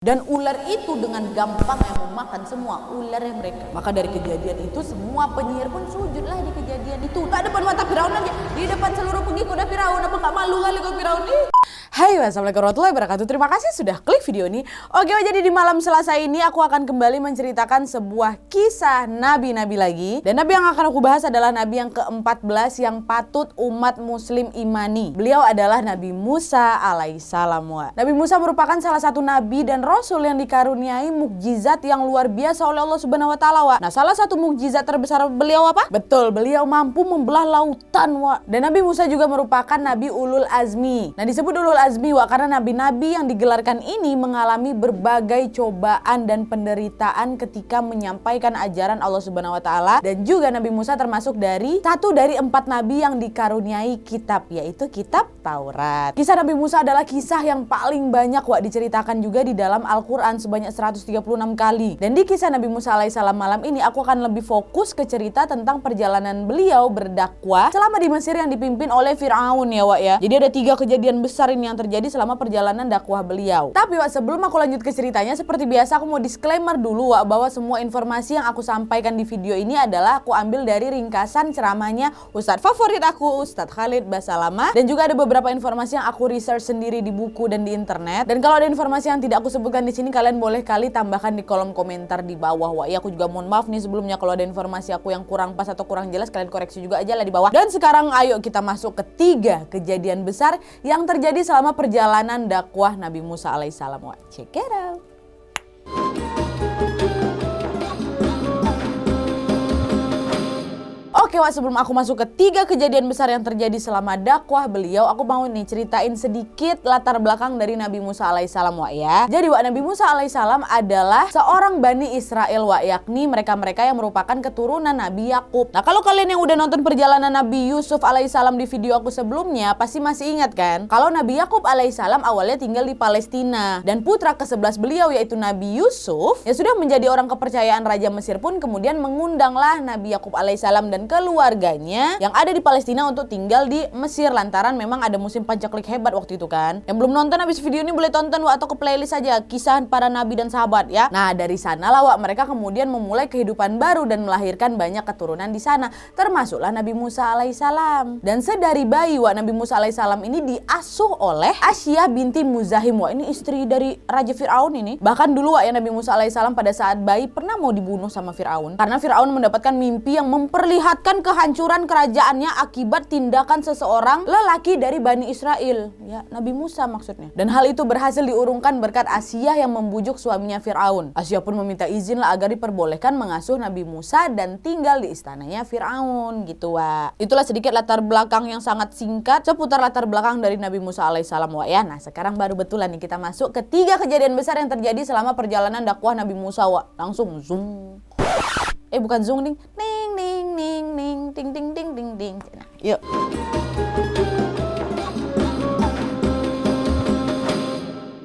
Dan ular itu dengan gampangnya memakan semua ularnya mereka. Maka dari kejadian itu semua penyihir pun sujudlah di kejadian itu. Gak depan mata Firaun aja, di depan seluruh pengikut Firaun. Apa gak malu kali kau Firaun nih? Hai, wassalamualaikum warahmatullahi wabarakatuh. Terima kasih sudah klik video ini. Oke, jadi di malam Selasa ini aku akan kembali menceritakan sebuah kisah nabi-nabi lagi. Dan nabi yang akan aku bahas adalah nabi yang ke-14 yang patut umat muslim imani. Beliau adalah Nabi Musa alaihissalam. Nabi Musa merupakan salah satu nabi dan rasul yang dikaruniai mukjizat yang luar biasa oleh Allah Subhanahu wa taala. Nah, salah satu mukjizat terbesar beliau apa? Betul, beliau mampu membelah lautan, Dan Nabi Musa juga merupakan nabi ulul azmi. Nah, disebut ulul azmi karena nabi-nabi yang digelarkan ini mengalami berbagai cobaan dan penderitaan ketika menyampaikan ajaran Allah Subhanahu wa taala, dan juga Nabi Musa termasuk dari satu dari 4 nabi yang dikaruniai kitab, yaitu kitab Taurat. Kisah Nabi Musa adalah kisah yang paling banyak diceritakan juga di dalam Al-Quran sebanyak 136 kali. Dan di kisah Nabi Musa alaihissalam malam ini aku akan lebih fokus ke cerita tentang perjalanan beliau berdakwah selama di Mesir yang dipimpin oleh Fir'aun ya. Jadi ada 3 kejadian besar ini yang terjadi selama perjalanan dakwah beliau. Tapi sebelum aku lanjut ke ceritanya, seperti biasa aku mau disclaimer dulu bahwa semua informasi yang aku sampaikan di video ini adalah aku ambil dari ringkasan ceramahnya Ustadz favorit aku, Ustadz Khalid Basalamah, dan juga ada beberapa informasi yang aku research sendiri di buku dan di internet. Dan kalau ada informasi yang tidak aku sebutkan di sini, kalian boleh kali tambahkan di kolom komentar di bawah. Ya, aku juga mohon maaf nih sebelumnya kalau ada informasi aku yang kurang pas atau kurang jelas, kalian koreksi juga aja lah di bawah. Dan sekarang ayo kita masuk ke 3 kejadian besar yang terjadi selama perjalanan dakwah Nabi Musa alaihissalam. Check it out. Oke, sebelum aku masuk ke 3 kejadian besar yang terjadi selama dakwah beliau, aku mau nih ceritain sedikit latar belakang dari Nabi Musa alaihissalam ya. Jadi Nabi Musa alaihissalam adalah seorang Bani Israel yakni mereka-mereka yang merupakan keturunan Nabi Yakub. Nah, kalau kalian yang udah nonton perjalanan Nabi Yusuf alaihissalam di video aku sebelumnya, pasti masih ingat kan? Kalau Nabi Yakub alaihissalam awalnya tinggal di Palestina, dan putra ke-11 beliau yaitu Nabi Yusuf yang sudah menjadi orang kepercayaan Raja Mesir pun kemudian mengundanglah Nabi Yakub alaihissalam dan keluarganya yang ada di Palestina untuk tinggal di Mesir lantaran memang ada musim paceklik hebat waktu itu kan. Yang belum nonton habis video ini boleh tonton atau ke playlist aja kisah para nabi dan sahabat ya. Nah, dari sanalah mereka kemudian memulai kehidupan baru dan melahirkan banyak keturunan di sana, termasuklah Nabi Musa alaihissalam. Dan sedari bayi Nabi Musa alaihissalam ini diasuh oleh Asyah binti Muzahim. Ini istri dari Raja Fir'aun ini. Bahkan dulu Nabi Musa alaihissalam pada saat bayi pernah mau dibunuh sama Fir'aun karena Fir'aun mendapatkan mimpi yang memperlihatkan kehancuran kerajaannya akibat tindakan seseorang lelaki dari Bani Israel, ya Nabi Musa maksudnya. Dan hal itu berhasil diurungkan berkat Asyah yang membujuk suaminya Fir'aun. Asyah pun meminta izin agar diperbolehkan mengasuh Nabi Musa dan tinggal di istananya Fir'aun gitu Itulah sedikit latar belakang yang sangat singkat seputar latar belakang dari Nabi Musa alaihissalam ya. Nah, sekarang baru betulan nih kita masuk ke 3 kejadian besar yang terjadi selama perjalanan dakwah Nabi Musa Langsung zoom. Bukan zoom ning ting ting ting ting ting. Nah, yuk.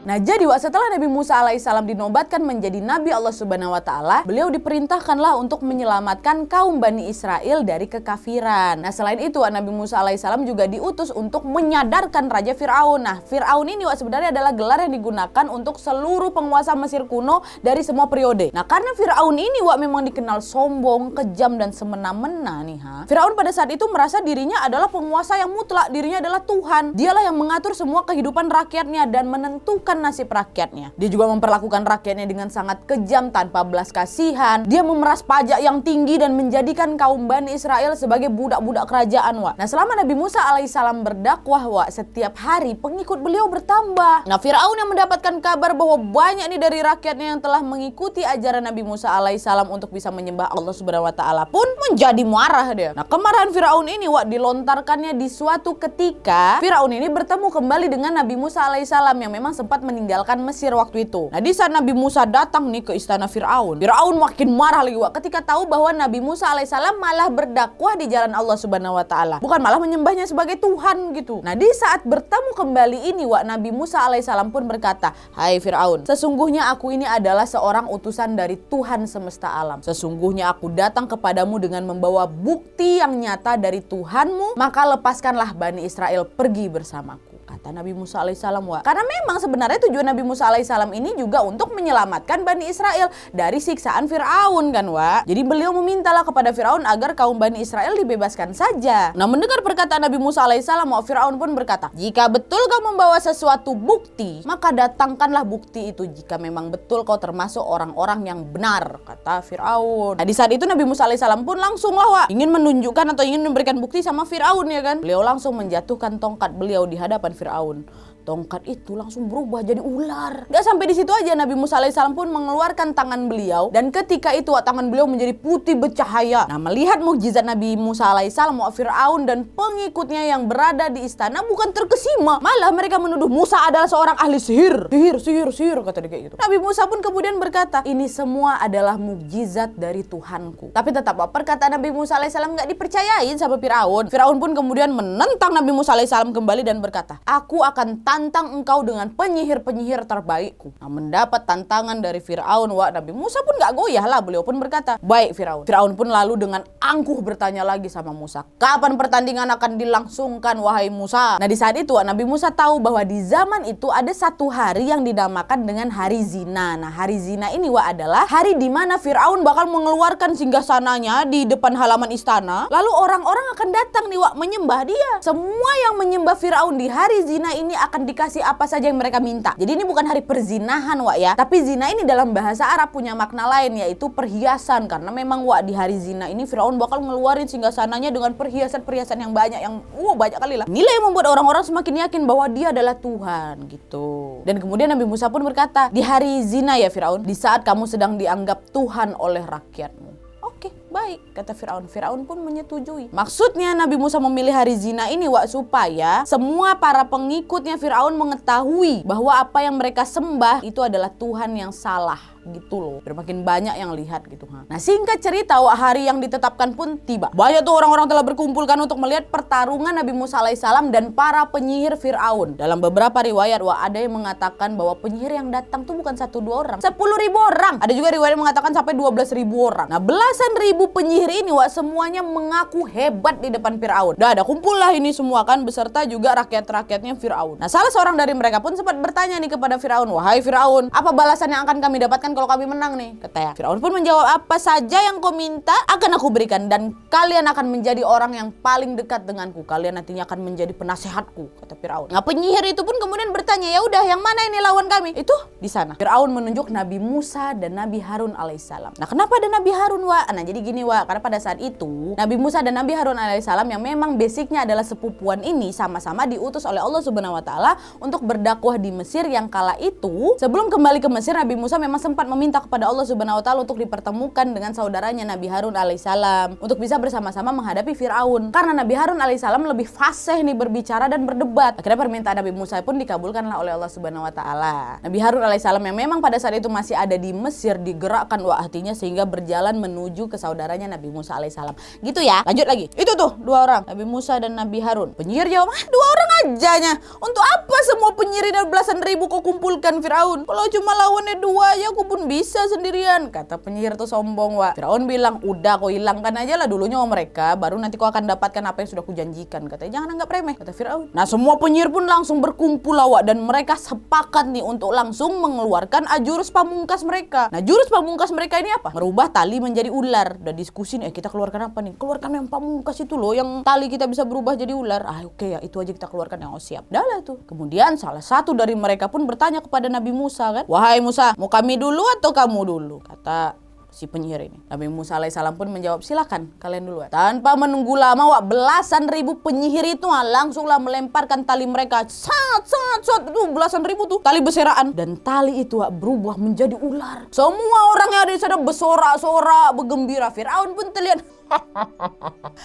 Nah, jadi setelah Nabi Musa alaihissalam dinobatkan menjadi Nabi Allah Subhanahu wa taala, beliau diperintahkanlah untuk menyelamatkan kaum Bani Israel dari kekafiran. Nah, selain itu Nabi Musa alaihissalam juga diutus untuk menyadarkan Raja Fir'aun. Nah, Fir'aun ini sebenarnya adalah gelar yang digunakan untuk seluruh penguasa Mesir kuno dari semua periode. Nah, karena Fir'aun ini memang dikenal sombong, kejam dan semena-mena nih Fir'aun pada saat itu merasa dirinya adalah penguasa yang mutlak, dirinya adalah Tuhan. Dialah yang mengatur semua kehidupan rakyatnya dan menentukan nasib rakyatnya. Dia juga memperlakukan rakyatnya dengan sangat kejam tanpa belas kasihan. Dia memeras pajak yang tinggi dan menjadikan kaum Bani Israel sebagai budak-budak kerajaan Nah, selama Nabi Musa alaihissalam berdakwah setiap hari pengikut beliau bertambah. Nah, Fir'aun yang mendapatkan kabar bahwa banyak nih dari rakyatnya yang telah mengikuti ajaran Nabi Musa alaihissalam untuk bisa menyembah Allah Subhanahu wa taala pun menjadi marah dia. Nah, kemarahan Fir'aun ini dilontarkannya di suatu ketika Fir'aun ini bertemu kembali dengan Nabi Musa alaihissalam yang memang sempat meninggalkan Mesir waktu itu. Nah, di saat Nabi Musa datang nih ke istana Fir'aun makin marah lagi ketika tahu bahwa Nabi Musa alaihissalam malah berdakwah di jalan Allah Subhanahu wa taala, bukan malah menyembahnya sebagai Tuhan gitu. Nah, di saat bertemu kembali ini Nabi Musa alaihissalam pun berkata, "Hai Fir'aun, sesungguhnya aku ini adalah seorang utusan dari Tuhan semesta alam. Sesungguhnya aku datang kepadamu dengan membawa bukti yang nyata dari Tuhanmu, maka lepaskanlah Bani Israel pergi bersamaku." kata Nabi Musa alaihissalam, wah. Karena memang sebenarnya tujuan Nabi Musa alaihissalam ini juga untuk menyelamatkan Bani Israel dari siksaan Fir'aun kan, wah. Jadi beliau memintalah kepada Fir'aun agar kaum Bani Israel dibebaskan saja. Nah, mendengar perkataan Nabi Musa alaihissalam, wah, Fir'aun pun berkata, jika betul kau membawa sesuatu bukti, maka datangkanlah bukti itu jika memang betul kau termasuk orang-orang yang benar, kata Fir'aun. Nah, di saat itu Nabi Musa alaihissalam pun langsunglah, wah, ingin menunjukkan atau ingin memberikan bukti sama Fir'aun ya kan. Beliau langsung menjatuhkan tongkat beliau di hadapan Fir'aun. Tongkat itu langsung berubah jadi ular. Gak sampai di situ aja, Nabi Musa alaihissalam pun mengeluarkan tangan beliau, dan ketika itu tangan beliau menjadi putih bercahaya. Nah, melihat mukjizat Nabi Musa alaihissalam, Fir'aun dan pengikutnya yang berada di istana bukan terkesima, malah mereka menuduh Musa adalah seorang ahli sihir. Sihir, kata dia kayak gitu. Nabi Musa pun kemudian berkata, ini semua adalah mukjizat dari Tuhanku. Tapi tetap perkataan Nabi Musa alaihissalam gak dipercayain sama Fir'aun. Fir'aun pun kemudian menentang Nabi Musa alaihissalam kembali dan berkata, aku akan tantang engkau dengan penyihir-penyihir terbaikku. Nah, mendapat tantangan dari Fir'aun, wah, Nabi Musa pun gak goyah lah. Beliau pun berkata, baik Fir'aun. Fir'aun pun lalu dengan angkuh bertanya lagi sama Musa, kapan pertandingan akan dilangsungkan wahai Musa? Nah, di saat itu Nabi Musa tahu bahwa di zaman itu ada satu hari yang dinamakan dengan hari zina. Nah, hari zina ini adalah hari di mana Fir'aun bakal mengeluarkan singgasananya di depan halaman istana. Lalu orang-orang akan datang nih, menyembah dia. Semua yang menyembah Fir'aun di hari zina ini akan dikasih apa saja yang mereka minta. Jadi ini bukan hari perzinahan, ya. Tapi zina ini dalam bahasa Arab punya makna lain, yaitu perhiasan. Karena memang, di hari zina ini Fir'aun bakal ngeluarin singgasananya dengan perhiasan-perhiasan yang banyak, yang banyak kali lah. Nilai yang membuat orang-orang semakin yakin bahwa dia adalah Tuhan gitu. Dan kemudian Nabi Musa pun berkata, di hari zina ya Fir'aun, di saat kamu sedang dianggap Tuhan oleh rakyatmu. Oke, baik, kata Fir'aun. Fir'aun pun menyetujui. Maksudnya Nabi Musa memilih hari zina ini, supaya semua para pengikutnya Fir'aun mengetahui bahwa apa yang mereka sembah itu adalah Tuhan yang salah. Gitu loh, makin banyak yang lihat gitu. Nah, singkat cerita, hari yang ditetapkan pun tiba. Banyak tuh orang-orang telah berkumpulkan untuk melihat pertarungan Nabi Musa alaihissalam dan para penyihir Fir'aun. Dalam beberapa riwayat, ada yang mengatakan bahwa penyihir yang datang tuh bukan 1-2 orang, 10.000 orang. Ada juga riwayat yang mengatakan sampai 12.000 orang. Nah, belasan ribu penyihir ini, semuanya mengaku hebat di depan Fir'aun. Ada kumpul lah ini semua kan, beserta juga rakyat-rakyatnya Fir'aun. Nah, salah seorang dari mereka pun sempat bertanya nih kepada Fir'aun, wahai Fir'aun, apa balasan yang akan kami dapatkan kalau kami menang nih, katanya. Fir'aun pun menjawab, apa saja yang kau minta akan aku berikan, dan kalian akan menjadi orang yang paling dekat denganku. Kalian nantinya akan menjadi penasehatku, kata Fir'aun. Nah, penyihir itu pun kemudian bertanya, ya udah, yang mana ini lawan kami? Itu di sana. Fir'aun menunjuk Nabi Musa dan Nabi Harun alaihissalam. Nah, kenapa ada Nabi Harun, Nah, jadi gini, karena pada saat itu Nabi Musa dan Nabi Harun alaihissalam yang memang basicnya adalah sepupuan ini sama-sama diutus oleh Allah Subhanahu wa taala untuk berdakwah di Mesir, yang kala itu sebelum kembali ke Mesir Nabi Musa memang sempat meminta kepada Allah Subhanahu wa taala untuk dipertemukan dengan saudaranya Nabi Harun alaihissalam untuk bisa bersama-sama menghadapi Fir'aun. Karena Nabi Harun alaihissalam lebih fasih nih berbicara dan berdebat. Akhirnya permintaan Nabi Musa pun dikabulkanlah oleh Allah Subhanahu wa taala. Nabi Harun alaihissalam yang memang pada saat itu masih ada di Mesir digerakkan hatinya sehingga berjalan menuju ke saudaranya Nabi Musa alaihissalam. Gitu ya. Lanjut lagi. Itu tuh 2 orang, Nabi Musa dan Nabi Harun. Penyihir jawab, 2 orang ajanya. Untuk apa semua penyihir dan belasan ribu kau kumpulkan Fir'aun? Kalau cuma lawannya 2 aja aku pun bisa sendirian, kata penyihir tuh sombong. Fir'aun bilang, udah kau hilangkan aja lah dulunya mereka, baru nanti kau akan dapatkan apa yang sudah kujanjikan, katanya. Jangan anggap remeh, kata Fir'aun. Nah, semua penyihir pun langsung berkumpul dan mereka sepakat nih untuk langsung mengeluarkan jurus pamungkas mereka. Nah, jurus pamungkas mereka ini apa? Merubah tali menjadi ular. Udah diskusi nih, kita keluarkan apa nih? Keluarkan yang pamungkas itu loh, yang tali kita bisa berubah jadi ular. Oke ya, itu aja kita keluarkan. Yang siap. Dah lah tuh. Kemudian salah satu dari mereka pun bertanya kepada Nabi Musa kan, wahai Musa, mau kami dulu atau kamu dulu? Kata si penyihir ini. Nabi Musa alaihissalam pun menjawab, silakan kalian duluan. Tanpa menunggu lama, belasan ribu penyihir itu langsunglah melemparkan tali mereka. Itu belasan ribu tuh tali beseraan, dan tali itu berubah menjadi ular. Semua orang yang ada di sana bersorak-sorak, bergembira. Fir'aun pun terlihat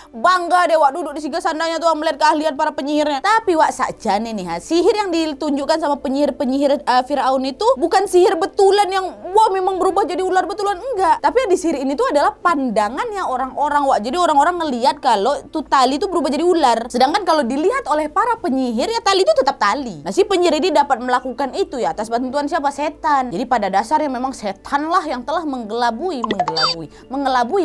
bangga deh duduk di singgasandanya tuh melihat keahlian para penyihirnya. Tapi sakjane nih sihir yang ditunjukkan sama penyihir Fir'aun itu bukan sihir betulan yang memang berubah jadi ular betulan, enggak. Tapi yang di sihir ini tuh adalah pandangannya orang-orang. Jadi orang-orang ngelihat kalau tuh tali itu berubah jadi ular. Sedangkan kalau dilihat oleh para penyihir ya tali itu tetap tali. Nah, si penyihir ini dapat melakukan itu ya atas bantuan siapa? Setan. Jadi pada dasarnya memang setan lah yang telah mengelabui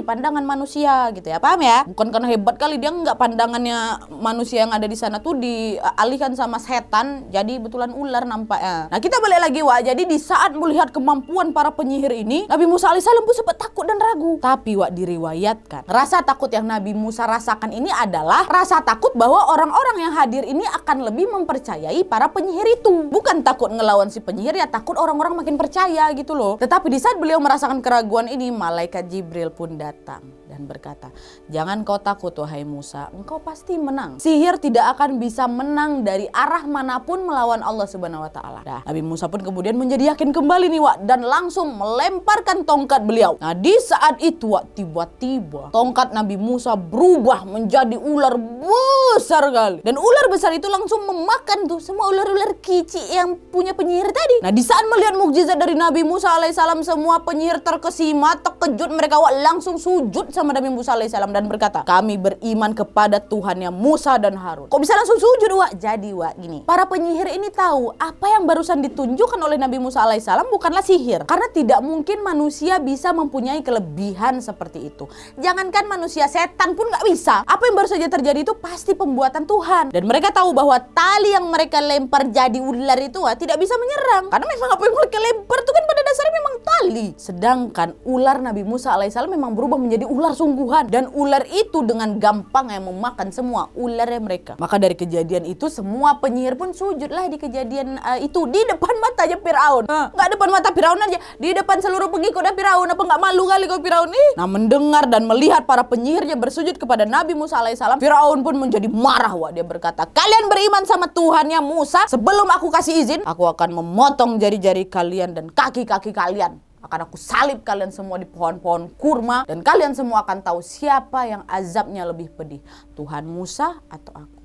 pandangan manusia. Musa gitu ya, paham ya? Bukan karena hebat kali, dia nggak, pandangannya manusia yang ada di sana tuh dialihkan sama setan, jadi betulan ular nampaknya. Nah kita balik lagi Wak, jadi di saat melihat kemampuan para penyihir ini, Nabi Musa alaihissalam pun sempat takut dan ragu. Tapi Wak, diriwayatkan rasa takut yang Nabi Musa rasakan ini adalah rasa takut bahwa orang-orang yang hadir ini akan lebih mempercayai para penyihir itu. Bukan takut ngelawan si penyihir ya, takut orang-orang makin percaya gitu loh. Tetapi di saat beliau merasakan keraguan ini, malaikat Jibril pun datang dan berkata, jangan kau takut wahai Musa, engkau pasti menang. Sihir tidak akan bisa menang dari arah manapun melawan Allah Subhanahu wa taala. Nah, Nabi Musa pun kemudian menjadi yakin kembali nih Wak, dan langsung melemparkan tongkat beliau. Nah di saat itu Wak, tiba-tiba tongkat Nabi Musa berubah menjadi ular besar kali. Dan ular besar itu langsung memakan tuh semua ular-ular kecil yang punya penyihir tadi. Nah di saat melihat mukjizat dari Nabi Musa alaihissalam, semua penyihir terkesima, terkejut, mereka Wak langsung sujud sama Nabi Musa alaihissalam dan berkata, kami beriman kepada Tuhannya Musa dan Harun. Kok bisa langsung sujud Wak? Jadi Wak gini, para penyihir ini tahu apa yang barusan ditunjukkan oleh Nabi Musa alaihissalam bukanlah sihir. Karena tidak mungkin manusia bisa mempunyai kelebihan seperti itu. Jangankan manusia, setan pun gak bisa. Apa yang baru saja terjadi itu pasti pembuatan Tuhan. Dan mereka tahu bahwa tali yang mereka lempar jadi ular itu Wak, tidak bisa menyerang. Karena memang apa yang mereka lempar itu kan pada dasarnya memang tali. Sedangkan ular Nabi Musa alaihissalam memang berubah menjadi ular sungguhan, dan ular itu dengan gampang yang memakan semua ularnya mereka. Maka dari kejadian itu semua penyihir pun sujudlah di kejadian itu di depan matanya Firaun. Nggak depan mata Firaun aja, di depan seluruh pengikutnya Firaun. Apa nggak malu kali kau Firaun nih? Nah mendengar dan melihat para penyihirnya bersujud kepada Nabi Musa alaihissalam, Firaun pun menjadi marah Wak. Dia berkata, kalian beriman sama Tuhannya Musa, sebelum aku kasih izin aku akan memotong jari-jari kalian dan kaki-kaki kalian. Akan aku salib kalian semua di pohon-pohon kurma, dan kalian semua akan tahu siapa yang azabnya lebih pedih, Tuhan Musa atau aku.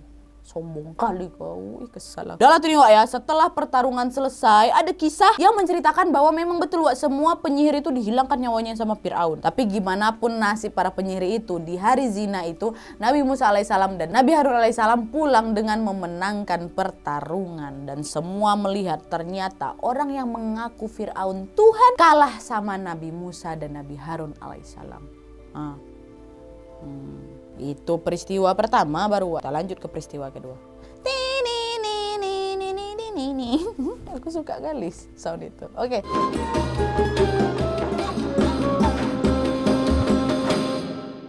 Sombong kali kau, kesal. Udah lah tuh nih Wak ya, setelah pertarungan selesai, ada kisah yang menceritakan bahwa memang betul Wak, semua penyihir itu dihilangkan nyawanya sama Firaun. Tapi gimana pun nasib para penyihir itu, di hari zina itu Nabi Musa alaihissalam dan Nabi Harun alaihissalam pulang dengan memenangkan pertarungan. Dan semua melihat ternyata orang yang mengaku Firaun Tuhan kalah sama Nabi Musa dan Nabi Harun alaihissalam. Itu peristiwa pertama, baru kita lanjut ke peristiwa kedua. Aku suka kali sound itu. Oke.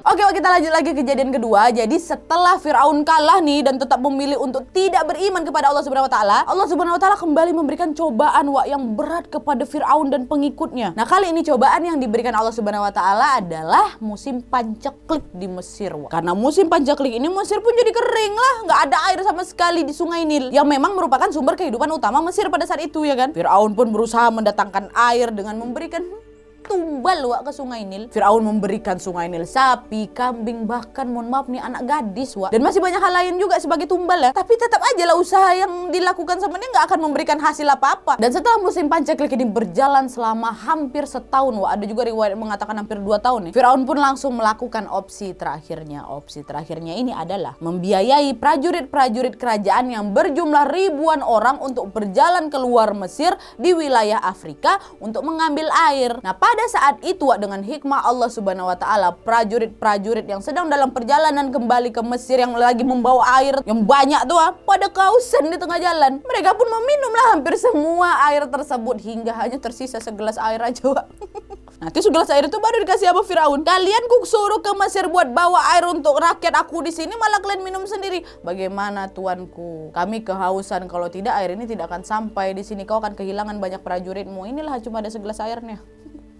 Oke, kita lanjut lagi kejadian kedua. Jadi setelah Firaun kalah nih dan tetap memilih untuk tidak beriman kepada Allah Subhanahu wa taala, Allah Subhanahu wa taala kembali memberikan cobaan Wak yang berat kepada Firaun dan pengikutnya. Nah, kali ini cobaan yang diberikan Allah Subhanahu wa taala adalah musim pancaklik di Mesir Wak. Karena musim pancaklik ini Mesir pun jadi kering lah, nggak ada air sama sekali di Sungai Nil yang memang merupakan sumber kehidupan utama Mesir pada saat itu ya kan. Firaun pun berusaha mendatangkan air dengan memberikan tumbal Wak ke Sungai Nil. Firaun memberikan Sungai Nil sapi, kambing, bahkan mohon maaf nih anak gadis Wak. Dan masih banyak hal lain juga sebagai tumbal ya. Tapi tetap aja lah usaha yang dilakukan sama dia nggak akan memberikan hasil apa-apa. Dan setelah musim pancaklik ini berjalan selama hampir setahun Wak, ada juga riwayat mengatakan hampir 2 tahun nih, Firaun pun langsung melakukan opsi terakhirnya. Opsi terakhirnya ini adalah membiayai prajurit-prajurit kerajaan yang berjumlah ribuan orang untuk berjalan keluar Mesir di wilayah Afrika untuk mengambil air. Nah pada saat itu Wak, dengan hikmah Allah Subhanahu wa taala, prajurit-prajurit yang sedang dalam perjalanan kembali ke Mesir yang lagi membawa air yang banyak tuh Wak, pada kehausan di tengah jalan. Mereka pun meminumlah hampir semua air tersebut hingga hanya tersisa segelas air aja Wak. Nanti segelas air itu baru dikasih sama Firaun. Kalian ku suruh ke Mesir buat bawa air untuk rakyat aku di sini, malah kalian minum sendiri. Bagaimana tuanku? Kami kehausan, kalau tidak air ini tidak akan sampai di sini. Kau akan kehilangan banyak prajuritmu. Inilah cuma ada segelas airnya.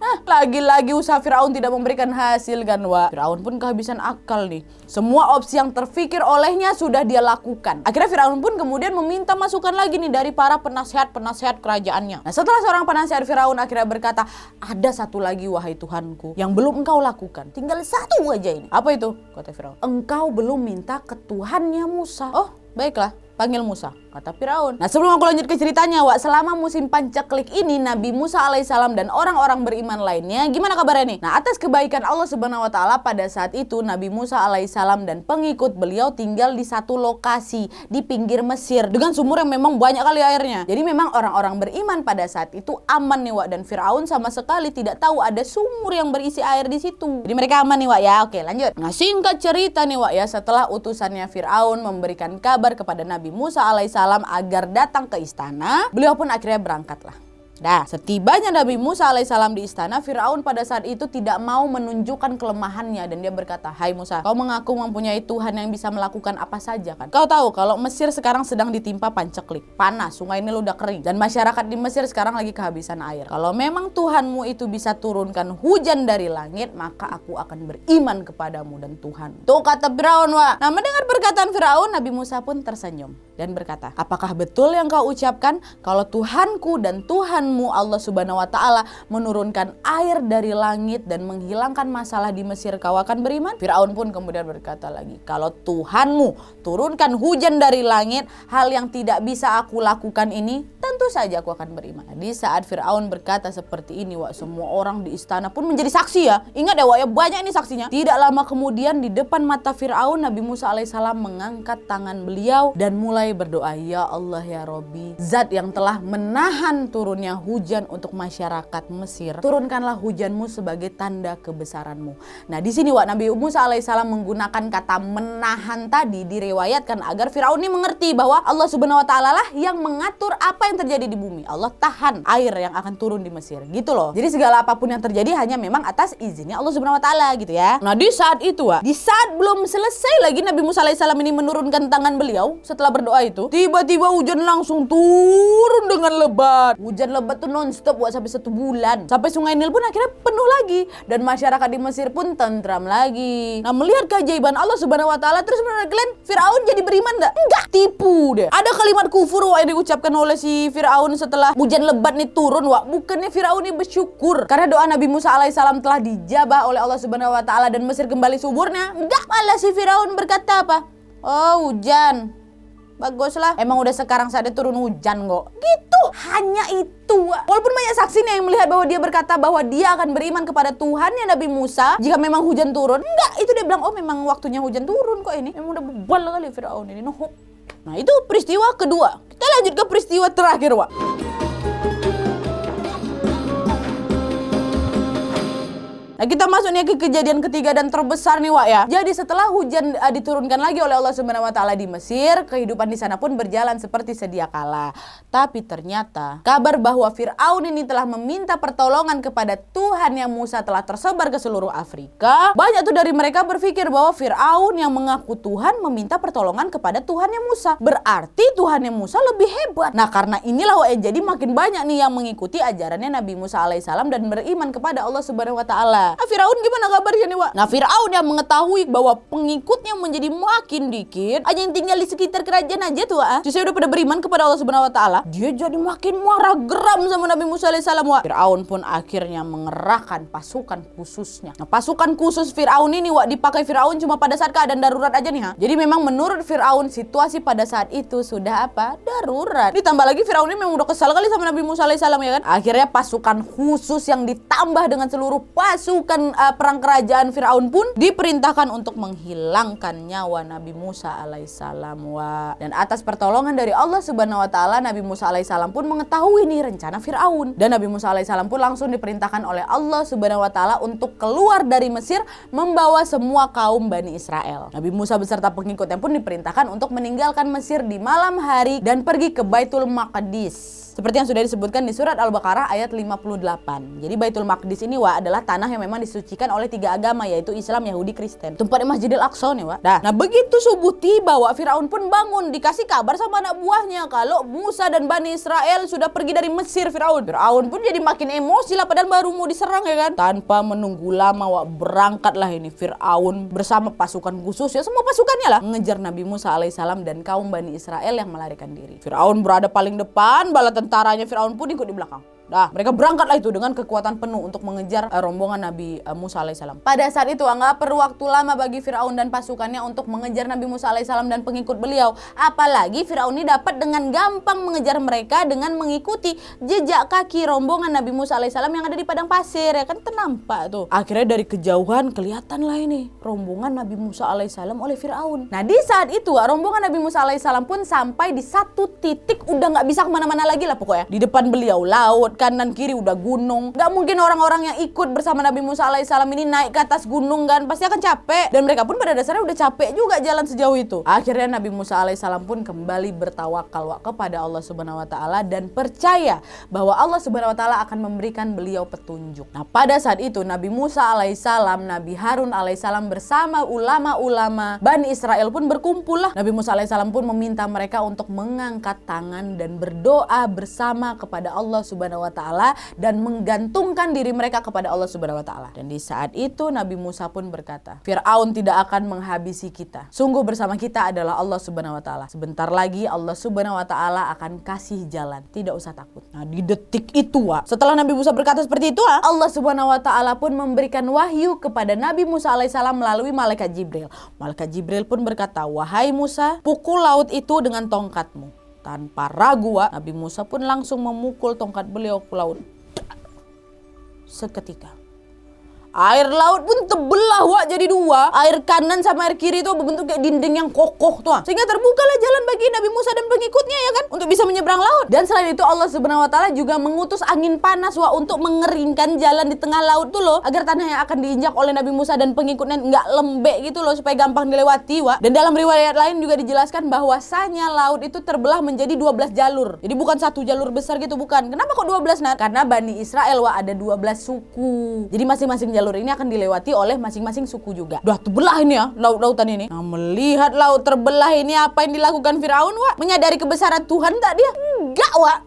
Lagi-lagi usaha Firaun tidak memberikan hasil kan Wak. Firaun pun kehabisan akal nih. Semua opsi yang terfikir olehnya sudah dia lakukan. Akhirnya Firaun pun kemudian meminta masukan lagi nih dari para penasihat-penasihat kerajaannya. Nah setelah seorang penasihat Firaun akhirnya berkata, ada satu lagi wahai Tuhanku yang belum engkau lakukan. Tinggal satu aja ini. Apa itu? Kata Firaun. Engkau belum minta ke Tuhannya Musa. Oh baiklah. panggil Musa, kata Firaun. Nah sebelum aku lanjut ke ceritanya, Wak, selama musim pancaklik ini Nabi Musa alaihissalam dan orang-orang beriman lainnya gimana kabarnya nih? Nah atas kebaikan Allah subhanahu wa ta'ala pada saat itu Nabi Musa alaihissalam dan pengikut beliau tinggal di satu lokasi di pinggir Mesir dengan sumur yang memang banyak kali airnya. Jadi memang orang-orang beriman pada saat itu aman nih, Wak, dan Firaun sama sekali tidak tahu ada sumur yang berisi air di situ. Jadi mereka aman nih, Wak, ya. Oke lanjut. Nah singkat cerita nih, Wak, ya, setelah utusannya Firaun memberikan kabar kepada Nabi Musa alaihissalam agar datang ke istana, beliau pun akhirnya berangkatlah. Nah, setibanya Nabi Musa alaihissalam di istana, Firaun pada saat itu tidak mau menunjukkan kelemahannya dan dia berkata, "Hai Musa, kau mengaku mempunyai Tuhan yang bisa melakukan apa saja kan? Kau tahu kalau Mesir sekarang sedang ditimpa panceklik, panas, sungai Nil udah kering dan masyarakat di Mesir sekarang lagi kehabisan air. Kalau memang Tuhanmu itu bisa turunkan hujan dari langit, maka aku akan beriman kepadamu dan Tuhan." Tuh kata Firaun, Wak. Nah, mendengar perkataan Firaun, Nabi Musa pun tersenyum dan berkata, "Apakah betul yang kau ucapkan kalau Tuhanku dan Tuhanmu Allah subhanahu wa ta'ala menurunkan air dari langit dan menghilangkan masalah di Mesir, kau akan beriman?" Firaun pun kemudian berkata lagi, "Kalau Tuhanmu turunkan hujan dari langit, hal yang tidak bisa aku lakukan ini, tentu saja aku akan beriman." Di saat Firaun berkata seperti ini, Wak, semua orang di istana pun menjadi saksi ya. Ingat ya, Wak, ya, banyak ini saksinya. Tidak lama kemudian di depan mata Firaun, Nabi Musa alaihissalam mengangkat tangan beliau dan mulai berdoa, "Ya Allah ya Robbi, Zat yang telah menahan turunnya hujan untuk masyarakat Mesir, turunkanlah hujanmu sebagai tanda kebesaranmu." Nah di sini, Wak, Nabi Musa alaihissalam menggunakan kata menahan tadi diriwayatkan agar Firaun ini mengerti bahwa Allah subhanahu wa ta'ala lah yang mengatur apa yang terjadi di bumi. Allah tahan air yang akan turun di Mesir gitu loh. Jadi segala apapun yang terjadi hanya memang atas izinnya Allah subhanahu wa ta'ala gitu ya. Nah di saat itu, Wak, di saat belum selesai lagi Nabi Musa alaihissalam ini menurunkan tangan beliau setelah berdoa itu, tiba-tiba hujan langsung turun dengan lebat. Hujan lebat tuh non-stop, Wak, sampai 1 bulan. Sampai sungai Nil pun akhirnya penuh lagi dan masyarakat di Mesir pun tentram lagi. Nah melihat keajaiban Allah subhanahu wa ta'ala, terus menurut kalian Firaun jadi beriman gak? Enggak, tipu deh. Ada kalimat kufur, Wak, yang diucapkan oleh si Firaun setelah hujan lebat nih turun, Wak. Bukannya Firaun ini bersyukur karena doa Nabi Musa alaihissalam telah dijabah oleh Allah subhanahu wa ta'ala dan Mesir kembali suburnya. Enggak, malah si Firaun berkata apa? "Oh hujan, baguslah, emang udah sekarang saatnya turun hujan kok." Gitu, hanya itu. Walaupun banyak saksi nih yang melihat bahwa dia berkata bahwa dia akan beriman kepada Tuhannya Nabi Musa jika memang hujan turun. Enggak, itu dia bilang, "Oh memang waktunya hujan turun kok ini." Memang udah bebal kali Firaun ini. Nah itu peristiwa kedua. Kita lanjut ke peristiwa terakhir, Wak. Nah kita masuk nih ke kejadian ketiga dan terbesar nih, Wak, ya. Jadi setelah hujan diturunkan lagi oleh Allah subhanahu wa ta'ala di Mesir, kehidupan di sana pun berjalan seperti sedia kala. Tapi ternyata kabar bahwa Firaun ini telah meminta pertolongan kepada Tuhan yang Musa telah tersebar ke seluruh Afrika. Banyak tuh dari mereka berpikir bahwa Firaun yang mengaku Tuhan meminta pertolongan kepada Tuhannya Musa. Berarti Tuhannya Musa lebih hebat. Nah karena inilah, Wak, jadi makin banyak nih yang mengikuti ajarannya Nabi Musa alaihissalam dan beriman kepada Allah subhanahu wa ta'ala. Nah Firaun gimana kabarnya nih, Wak? Nah Firaun yang mengetahui bahwa pengikutnya menjadi makin dikit, aja yang tinggal di sekitar kerajaan aja tuh, Wak, justru udah pada beriman kepada Allah subhanahu wa ta'ala, dia jadi makin marah geram sama Nabi Musa alaihissalam, Wak. Firaun pun akhirnya mengerahkan pasukan khususnya. Nah pasukan khusus Firaun ini, Wak, dipakai Firaun cuma pada saat keadaan darurat aja nih, ha. Jadi memang menurut Firaun situasi pada saat itu sudah apa? Darurat. Ditambah lagi Firaun ini memang udah kesal kali sama Nabi Musa alaihissalam, ya kan. Akhirnya pasukan khusus yang ditambah dengan seluruh pasukan perang kerajaan Firaun pun diperintahkan untuk menghilangkan nyawa Nabi Musa alaihissalam, Wak. Dan atas pertolongan dari Allah subhanahu wa ta'ala, Nabi Musa alaihissalam pun mengetahui nih rencana Firaun. Dan Nabi Musa alaihissalam pun langsung diperintahkan oleh Allah subhanahu wa ta'ala untuk keluar dari Mesir membawa semua kaum Bani Israel. Nabi Musa beserta pengikutnya pun diperintahkan untuk meninggalkan Mesir di malam hari dan pergi ke Baitul Maqdis. Seperti yang sudah disebutkan di surat Al-Baqarah ayat 58. Jadi Baitul Maqdis ini, Wak, adalah tanah yang memang disucikan oleh 3 agama, yaitu Islam, Yahudi, Kristen. Tempatnya Masjidil Aqsa nih, Wak. Nah begitu subuh tiba, Wak, Firaun pun bangun, dikasih kabar sama anak buahnya kalau Musa dan Bani Israel sudah pergi dari Mesir. Firaun pun jadi makin emosi lah, padahal baru mau diserang, ya kan. Tanpa menunggu lama, Wak, berangkatlah ini Firaun bersama pasukan khusus, ya semua pasukannya lah, mengejar Nabi Musa alaihissalam dan kaum Bani Israel yang melarikan diri. Firaun berada paling depan, bala tentaranya Firaun pun ikut di belakang. Mereka berangkatlah itu dengan kekuatan penuh untuk mengejar rombongan Nabi Musa alaihissalam. Pada saat itu nggak perlu waktu lama bagi Firaun dan pasukannya untuk mengejar Nabi Musa alaihissalam dan pengikut beliau. Apalagi Firaun ini dapat dengan gampang mengejar mereka dengan mengikuti jejak kaki rombongan Nabi Musa alaihissalam yang ada di padang pasir, ya kan, ternampak tuh. Akhirnya dari kejauhan kelihatan lah ini rombongan Nabi Musa alaihissalam oleh Firaun. Nah di saat itu rombongan Nabi Musa alaihissalam pun sampai di satu titik udah nggak bisa kemana-mana lagi lah pokoknya. Di depan beliau laut, kanan kiri udah gunung. Gak mungkin orang-orang yang ikut bersama Nabi Musa alaihissalam ini naik ke atas gunung kan, pasti akan capek. Dan mereka pun pada dasarnya udah capek juga jalan sejauh itu. Akhirnya Nabi Musa alaihissalam pun kembali bertawakal kepada Allah subhanahu wa ta'ala dan percaya bahwa Allah subhanahu wa ta'ala akan memberikan beliau petunjuk. Nah pada saat itu Nabi Musa alaihissalam, Nabi Harun alaihissalam bersama ulama-ulama Bani Israel pun berkumpul lah. Nabi Musa alaihissalam pun meminta mereka untuk mengangkat tangan dan berdoa bersama kepada Allah subhanahu wa ta'ala dan menggantungkan diri mereka kepada Allah subhanahu wa ta'ala. Dan di saat itu Nabi Musa pun berkata, Fir'aun tidak akan menghabisi kita. Sungguh bersama kita adalah Allah subhanahu wa ta'ala. Sebentar lagi Allah subhanahu wa ta'ala akan kasih jalan. Tidak usah takut. Nah di detik itu setelah Nabi Musa berkata seperti itu Allah subhanahu wa ta'ala pun memberikan wahyu kepada Nabi Musa alaihissalam melalui malaikat Jibril. Malaikat Jibril pun berkata, wahai Musa, pukul laut itu dengan tongkatmu. Tanpa ragu Nabi Musa pun langsung memukul tongkat beliau ke laut. Seketika air laut pun terbelah jadi dua. Air kanan sama air kiri itu berbentuk kayak dinding yang kokoh tuh. Sehingga terbukalah jalan bagi Nabi Musa dan pengikutnya, ya kan, untuk bisa menyeberang laut. Dan selain itu Allah subhanahu wa ta'ala juga mengutus angin panas untuk mengeringkan jalan di tengah laut tuh loh, agar tanah yang akan diinjak oleh Nabi Musa dan pengikutnya nggak lembek gitu loh, supaya gampang dilewati Dan dalam riwayat lain juga dijelaskan bahwasanya laut itu terbelah menjadi 12 jalur. Jadi bukan satu jalur besar gitu, bukan. Kenapa kok 12 Nat? Karena Bani Israel ada 12 suku. Jadi masing-masing jalur ini akan dilewati oleh masing-masing suku juga. Udah terbelah ini laut-lautan ini. Nah melihat laut terbelah ini, apa yang dilakukan Firaun Menyadari kebesaran Tuhan tak dia? Enggak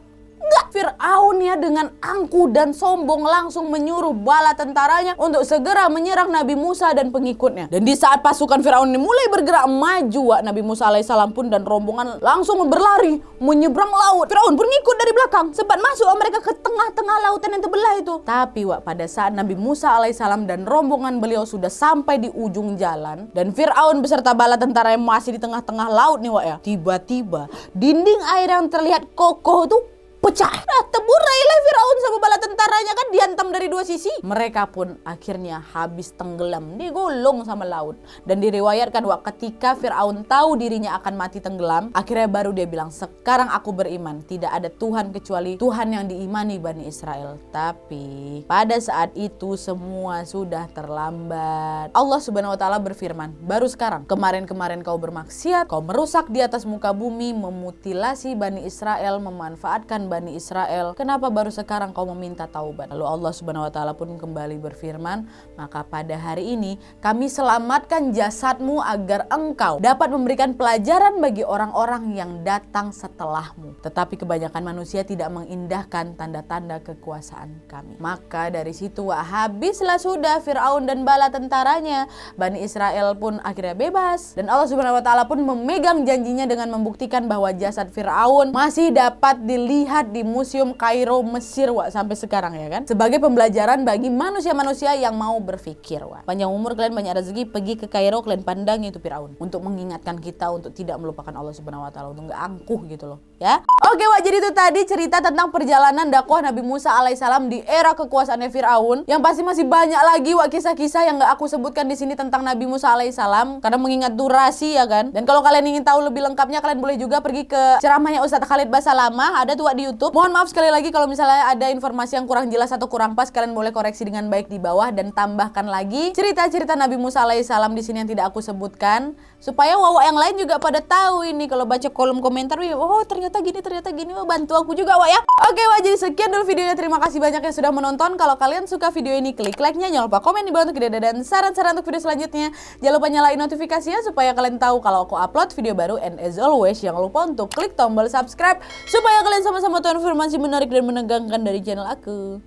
Enggak, Fir'aun dengan angkuh dan sombong langsung menyuruh bala tentaranya untuk segera menyerang Nabi Musa dan pengikutnya. Dan di saat pasukan Fir'aun ini mulai bergerak maju, Nabi Musa alaihissalam pun dan rombongan langsung berlari menyeberang laut. Fir'aun pun ngikut dari belakang, sempat masuk mereka ke tengah-tengah lautan yang terbelah itu. Tapi pada saat Nabi Musa alaihissalam dan rombongan beliau sudah sampai di ujung jalan dan Fir'aun beserta bala tentara yang masih di tengah-tengah laut nih tiba-tiba dinding air yang terlihat kokoh itu pecah. Nah, terburailah Firaun sama bala tentaranya kan, dihantam dari dua sisi. Mereka pun akhirnya habis tenggelam, digulung sama laut. Dan diriwayatkan ketika Firaun tahu dirinya akan mati tenggelam, akhirnya baru dia bilang, sekarang aku beriman tidak ada Tuhan kecuali Tuhan yang diimani Bani Israel. Tapi pada saat itu semua sudah terlambat. Allah subhanahu wa ta'ala berfirman, baru sekarang, kemarin-kemarin kau bermaksiat, kau merusak di atas muka bumi, memutilasi Bani Israel, memanfaatkan Bani Israel. Kenapa baru sekarang kau meminta taubat? Lalu Allah subhanahu wa ta'ala pun kembali berfirman, maka pada hari ini kami selamatkan jasadmu agar engkau dapat memberikan pelajaran bagi orang-orang yang datang setelahmu. Tetapi kebanyakan manusia tidak mengindahkan tanda-tanda kekuasaan kami. Maka dari situ habislah sudah Fir'aun dan bala tentaranya. Bani Israel pun akhirnya bebas. Dan Allah subhanahu wa ta'ala pun memegang janjinya dengan membuktikan bahwa jasad Fir'aun masih dapat dilihat di Museum Kairo Mesir sampai sekarang, ya kan, sebagai pembelajaran bagi manusia-manusia yang mau berpikir. Panjang umur kalian, banyak rezeki, pergi ke Kairo, kalian pandang itu Firaun, untuk mengingatkan kita untuk tidak melupakan Allah subhanahu wa ta'ala, untuk nggak angkuh gitu loh, ya. Oke jadi itu tadi cerita tentang perjalanan dakwah Nabi Musa alaihissalam di era kekuasaannya Firaun, yang pasti masih banyak lagi kisah-kisah yang nggak aku sebutkan di sini tentang Nabi Musa alaihissalam karena mengingat durasi, ya kan. Dan kalau kalian ingin tahu lebih lengkapnya, kalian boleh juga pergi ke ceramahnya Ustadz Khalid Basalamah, ada tuh di YouTube. Mohon maaf sekali lagi kalau misalnya ada informasi yang kurang jelas atau kurang pas, kalian boleh koreksi dengan baik di bawah dan tambahkan lagi cerita-cerita Nabi Musa alaihissalam di sini yang tidak aku sebutkan, supaya yang lain juga pada tahu ini. Kalau baca kolom komentar, ternyata gini, bantu aku juga ya. Oke jadi sekian dulu videonya. Terima kasih banyak yang sudah menonton. Kalau kalian suka video ini, klik like-nya, jangan lupa komen di bawah untuk ide dan saran-saran untuk video selanjutnya. Jangan lupa nyalain notifikasinya supaya kalian tahu kalau aku upload video baru. And as always, jangan lupa untuk klik tombol subscribe supaya kalian sama-sama tahu informasi menarik dan menegangkan dari channel aku.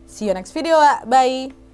See you next video, bye.